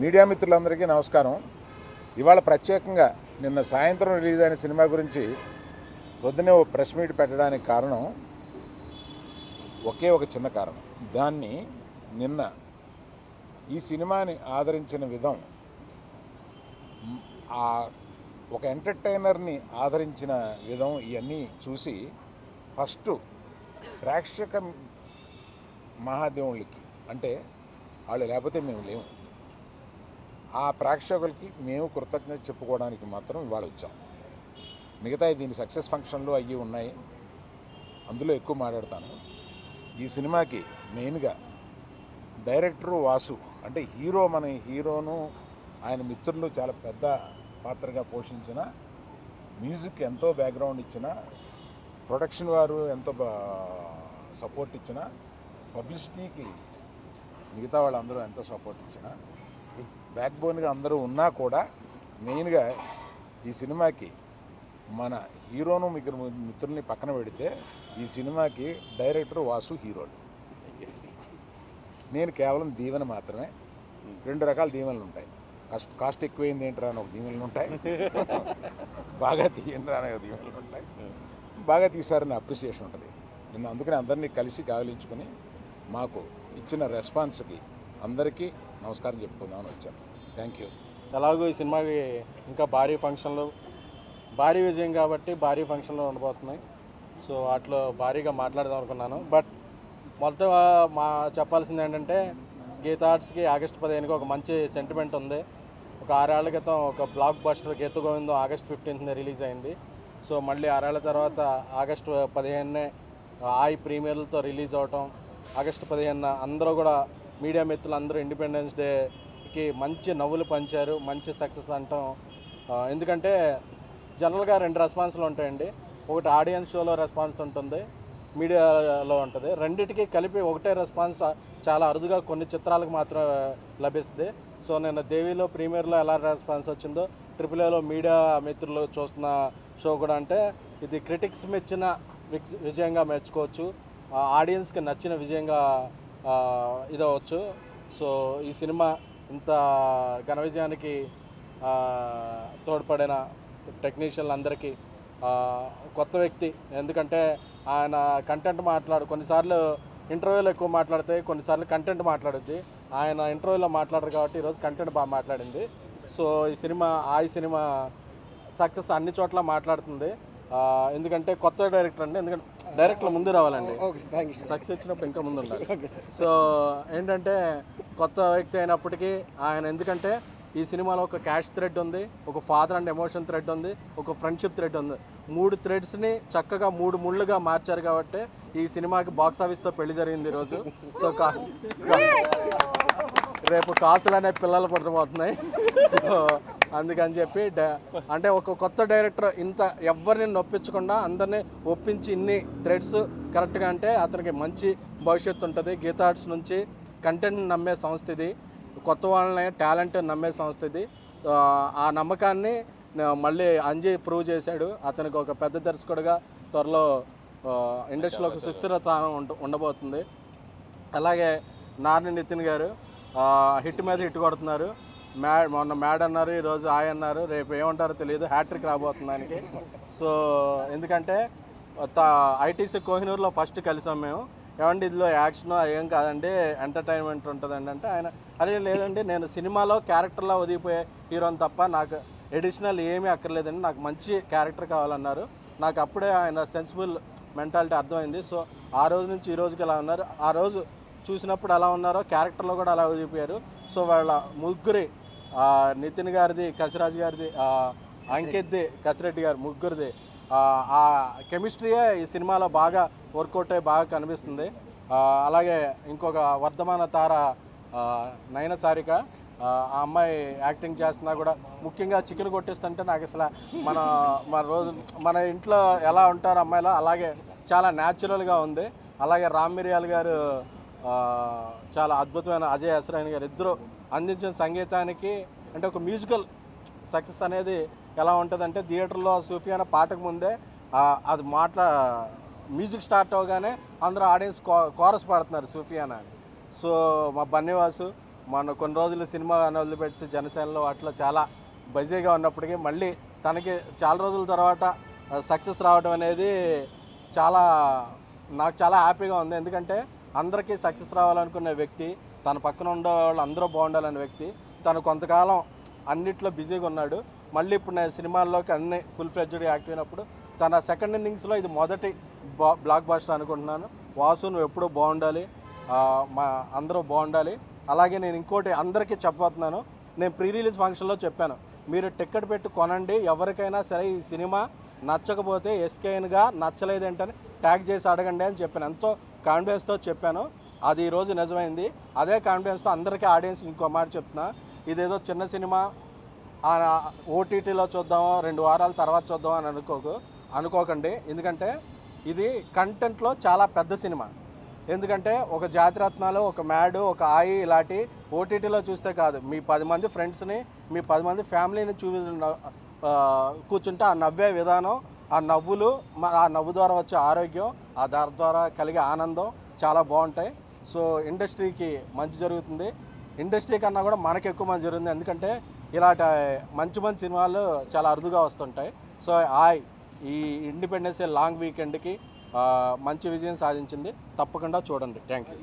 Media మిత్రులందరికీ నమస్కారం. ఇవాళ ప్రత్యేకంగా నిన్న సాయంత్రం రిలీజ్ అయిన సినిమా గురించి పొద్దునే ఓ ప్రెస్ మీట్ పెట్టడానికి కారణం ఒకే ఒక చిన్న కారణం. దాన్ని నిన్న ఈ సినిమాని ఆదరించిన విధం, ఒక ఎంటర్టైనర్ని ఆదరించిన విధం ఇవన్నీ చూసి ఫస్ట్ ప్రేక్షక మహాదేవుళ్ళకి, అంటే వాళ్ళు లేకపోతే మేము లేము, ఆ ప్రేక్షకులకి మేము కృతజ్ఞత చెప్పుకోవడానికి మాత్రం ఇవాళ వచ్చాం. మిగతా దీని సక్సెస్ ఫంక్షన్లు అయ్యి ఉన్నాయి, అందులో ఎక్కువ మాట్లాడతాను. ఈ సినిమాకి మెయిన్గా డైరెక్టరు వాసు, అంటే మన హీరోను ఆయన మిత్రులు చాలా పెద్ద పాత్రగా పోషించిన, మ్యూజిక్ ఎంతో బ్యాక్గ్రౌండ్ ఇచ్చిన, ప్రొడక్షన్ వారు ఎంతో సపోర్ట్ ఇచ్చిన, పబ్లిసిటీకి మిగతా వాళ్ళందరూ ఎంతో సపోర్ట్ ఇచ్చిన, బ్యాక్ బోన్గా అందరూ ఉన్నా కూడా మెయిన్గా ఈ సినిమాకి మన హీరోను మిత్రుల్ని పక్కన పెడితే ఈ సినిమాకి డైరెక్టర్ వాసు హీరోలు. నేను కేవలం దీవెన మాత్రమే. 2 రకాల దీవెనలు ఉంటాయి. కాస్ట్ ఎక్కువైంది ఏంట్రా అని ఒక దీవెనలు ఉంటాయి, బాగా తీయండి అనే దీవెనలు ఉంటాయి, బాగా తీశారని అప్రిసియేషన్ ఉంటుంది. నేను అందుకని అందరినీ కలిసి గాలించుకొని మాకు ఇచ్చిన రెస్పాన్స్కి అందరికీ నమస్కారం చెప్పుకుందామని వచ్చాను. Thank you. ఎలాగో ఈ సినిమాకి ఇంకా భారీ ఫంక్షన్లు, భారీ విజయం కాబట్టి భారీ ఫంక్షన్లు ఉండబోతున్నాయి. సో వాటిలో భారీగా మాట్లాడదాం అనుకున్నాను. బట్ మొత్తం చెప్పాల్సింది ఏంటంటే, గీత ఆర్ట్స్కి ఆగస్టు 15కి ఒక మంచి సెంటిమెంట్ ఉంది. ఒక 6 ఏళ్ల క్రితం ఒక బ్లాక్ బస్టర్ గీత గోవిందం ఆగస్టు 15న రిలీజ్ అయింది. సో మళ్ళీ 6 ఏళ్ల తర్వాత ఆగస్టు 15నే ప్రీమియర్లతో రిలీజ్ అవటం, ఆగస్టు 15న అందరూ కూడా మీడియా మిత్రులు అందరూ ఇండిపెండెన్స్ డేకి మంచి నవ్వులు పంచారు, మంచి సక్సెస్ అంటాం. ఎందుకంటే జనరల్గా 2 రెస్పాన్స్లు ఉంటాయండి. ఒకటి ఆడియన్స్ షోలో రెస్పాన్స్ ఉంటుంది, మీడియాలో ఉంటుంది. రెండింటికి కలిపి ఒకటే రెస్పాన్స్ చాలా అరుదుగా కొన్ని చిత్రాలకు మాత్రం లభిస్తుంది. సో నేను దేవిలో ప్రీమియర్లో ఎలా రెస్పాన్స్ వచ్చిందో, AAAలో మీడియా మిత్రులు చూస్తున్న షో కూడా, అంటే ఇది క్రిటిక్స్ మెచ్చిన విజయంగా మెచ్చుకోవచ్చు, ఆడియన్స్కి నచ్చిన విజయంగా ఇదవచ్చు. సో ఈ సినిమా ఇంత ఘన విజయానికి తోడ్పడిన టెక్నీషియన్లు అందరికీ, కొత్త వ్యక్తి, ఎందుకంటే ఆయన కంటెంట్ కొన్నిసార్లు ఇంటర్వ్యూలో ఎక్కువ మాట్లాడితే కొన్నిసార్లు కంటెంట్ మాట్లాడుద్ది. ఆయన ఇంటర్వ్యూలో మాట్లాడరు కాబట్టి ఈరోజు కంటెంట్ బాగా మాట్లాడింది. సో ఈ సినిమా సక్సెస్ అన్ని చోట్ల మాట్లాడుతుంది. ఎందుకంటే కొత్త డైరెక్టర్ అండి, ఎందుకంటే డైరెక్ట్లో ముందు రావాలండి, సక్సెస్ వచ్చినప్పుడు ఇంకా ముందు ఉండాలి. సో ఏంటంటే కొత్త వ్యక్తి అయినప్పటికీ ఆయన, ఎందుకంటే ఈ సినిమాలో ఒక క్యాష్ థ్రెడ్ ఉంది, ఒక ఫాదర్ అండ్ ఎమోషన్ థ్రెడ్ ఉంది, ఒక ఫ్రెండ్షిప్ థ్రెడ్ ఉంది. 3 థ్రెడ్స్ని చక్కగా 3 ముళ్ళుగా మార్చారు కాబట్టి ఈ సినిమాకి బాక్స్ ఆఫీస్తో పెళ్లి జరిగింది ఈరోజు. సో రేపు కాసులు అనే పిల్లలు పుట్టబోతున్నాయి. సో అందుకని చెప్పి అంటే ఒక కొత్త డైరెక్టర్ ఇంత ఎవరిని నొప్పించకుండా అందరినీ ఒప్పించి ఇన్ని థ్రెడ్స్ కరెక్ట్గా, అంటే అతనికి మంచి భవిష్యత్తు ఉంటుంది. గీత ఆర్ట్స్ నుంచి కంటెంట్ నమ్మే సంస్థ ఇది, కొత్త వాళ్ళని టాలెంట్ నమ్మే సంస్థ ఇది. ఆ నమ్మకాన్ని మళ్ళీ అంజయ్ ప్రూవ్ చేశాడు. అతనికి ఒక పెద్ద దర్శకుడిగా త్వరలో ఇండస్ట్రీలో ఒక సుస్థిరత ఉండబోతుంది. అలాగే నార్ని నితిన్ గారు హిట్ మీద హిట్ కొడుతున్నారు. మొన్న మ్యాడ్ అన్నారు, ఈరోజు అన్నారు, రేపు ఏమంటారో తెలియదు, హ్యాట్రిక్ రాబోతుంది ఆయనకి. సో ఎందుకంటే ఐటీసీ కోహినూర్లో ఫస్ట్ కలిసాం మేము. ఏమంటే ఇందులో యాక్షన్ ఏం కాదండి, ఎంటర్టైన్మెంట్ ఉంటుందండి అంటే, ఆయన అదే లేదండి, నేను సినిమాలో క్యారెక్టర్లో ఒదిగిపోయే హీరోని తప్ప నాకు ఎడిషనల్ ఏమీ అక్కర్లేదండి, నాకు మంచి క్యారెక్టర్ కావాలన్నారు. నాకు అప్పుడే ఆయన సెన్సిబుల్ మెంటాలిటీ అర్థమైంది. సో ఆ రోజు నుంచి ఈ రోజుకి ఎలా ఉన్నారు, ఆ రోజు చూసినప్పుడు ఎలా ఉన్నారో క్యారెక్టర్లో కూడా అలా ఒదిగిపోయారు. సో వాళ్ళ ముగ్గురి, నితిన్ గారిది, కసిరాజ్ గారిది, అంకిత్ది, కసిరెడ్డి గారు, ముగ్గురిది ఆ కెమిస్ట్రీయే ఈ సినిమాలో బాగా వర్కౌట్ అయ్యి బాగా కనిపిస్తుంది. అలాగే ఇంకొక వర్ధమాన తార నయన సారిక, ఆ అమ్మాయి యాక్టింగ్ చేస్తున్నా కూడా, ముఖ్యంగా చికెన్ కొట్టేస్తుంటే నాకు అసలు మన ఇంట్లో ఎలా ఉంటారు అమ్మాయిలో అలాగే చాలా న్యాచురల్గా ఉంది. అలాగే రామ్ మిరియాల్ గారు చాలా అద్భుతమైన, అజయ్ అసరాయన్ గారు ఇద్దరు అందించిన సంగీతానికి, అంటే ఒక మ్యూజికల్ సక్సెస్ అనేది ఎలా ఉంటుందంటే, థియేటర్లో సూఫియానా పాటకు ముందే అది మ్యూజిక్ స్టార్ట్ అవగానే అందరూ ఆడియన్స్ కోరస్ పాడుతున్నారు సూఫియానా అని. సో మా బన్నీవాసు మన కొన్ని రోజులు సినిమా వదిలిపెట్టి జనసేనలో అట్లా చాలా బిజీగా ఉన్నప్పటికీ మళ్ళీ తనకి చాలా రోజుల తర్వాత సక్సెస్ రావడం అనేది చాలా నాకు చాలా హ్యాపీగా ఉంది. ఎందుకంటే అందరికీ సక్సెస్ రావాలనుకునే వ్యక్తి, తన పక్కన ఉండే వాళ్ళు అందరూ బాగుండాలనే వ్యక్తి, తను కొంతకాలం అన్నిట్లో బిజీగా ఉన్నాడు. మళ్ళీ ఇప్పుడు నేను సినిమాల్లోకి అన్ని ఫుల్ ఫ్లెడ్జ్డ్గా యాక్టివ్ అయినప్పుడు తన సెకండ్ ఇన్నింగ్స్లో ఇది మొదటి బ్లాక్ బాస్టర్ అనుకుంటున్నాను. వాసు నువ్వు ఎప్పుడూ బాగుండాలి, మా అందరూ బాగుండాలి. అలాగే నేను ఇంకోటి అందరికీ చెప్పబోతున్నాను, నేను ప్రీ రిలీజ్ ఫంక్షన్లో చెప్పాను, మీరు టికెట్ పెట్టి కొనండి, ఎవరికైనా సరే ఈ సినిమా నచ్చకపోతే ఎస్కేఎన్గా నచ్చలేదేంటని ట్యాగ్ చేసి అడగండి అని చెప్పాను. ఎంతో కాన్ఫిడెన్స్తో చెప్పాను. అది ఈరోజు నిజమైంది. అదే కాన్ఫిడెన్స్తో అందరికీ ఆడియన్స్ ఇంకో మాట చెప్తున్నా, ఇదేదో చిన్న సినిమా ఓటీటీలో చూద్దామో 2 వారాల తర్వాత చూద్దాం అని అనుకోకండి. ఎందుకంటే ఇది కంటెంట్లో చాలా పెద్ద సినిమా. ఎందుకంటే ఒక జాతిరత్నాలు, ఒక మ్యాడ్, ఒక ఆయి ఇలాంటి ఓటీటీలో చూస్తే కాదు, మీ 10 మంది ఫ్రెండ్స్ని, మీ 10 మంది ఫ్యామిలీని కూర్చుంటే ఆ నవ్వే విధానం, ఆ నవ్వులు, ఆ నవ్వు ద్వారా వచ్చే ఆరోగ్యం, ఆ దాని ద్వారా కలిగే ఆనందం చాలా బాగుంటాయి. సో ఇండస్ట్రీకి మంచి జరుగుతుంది. ఇండస్ట్రీ కన్నా కూడా మనకి ఎక్కువ మంచి జరుగుతుంది. ఎందుకంటే ఇలాంటి మంచి మంచి సినిమాలు చాలా అరుదుగా వస్తుంటాయి. సో ఈ ఇండిపెండెన్స్ డే లాంగ్ వీకెండ్కి మంచి విజయం సాధించింది. తప్పకుండా చూడండి. Thank you.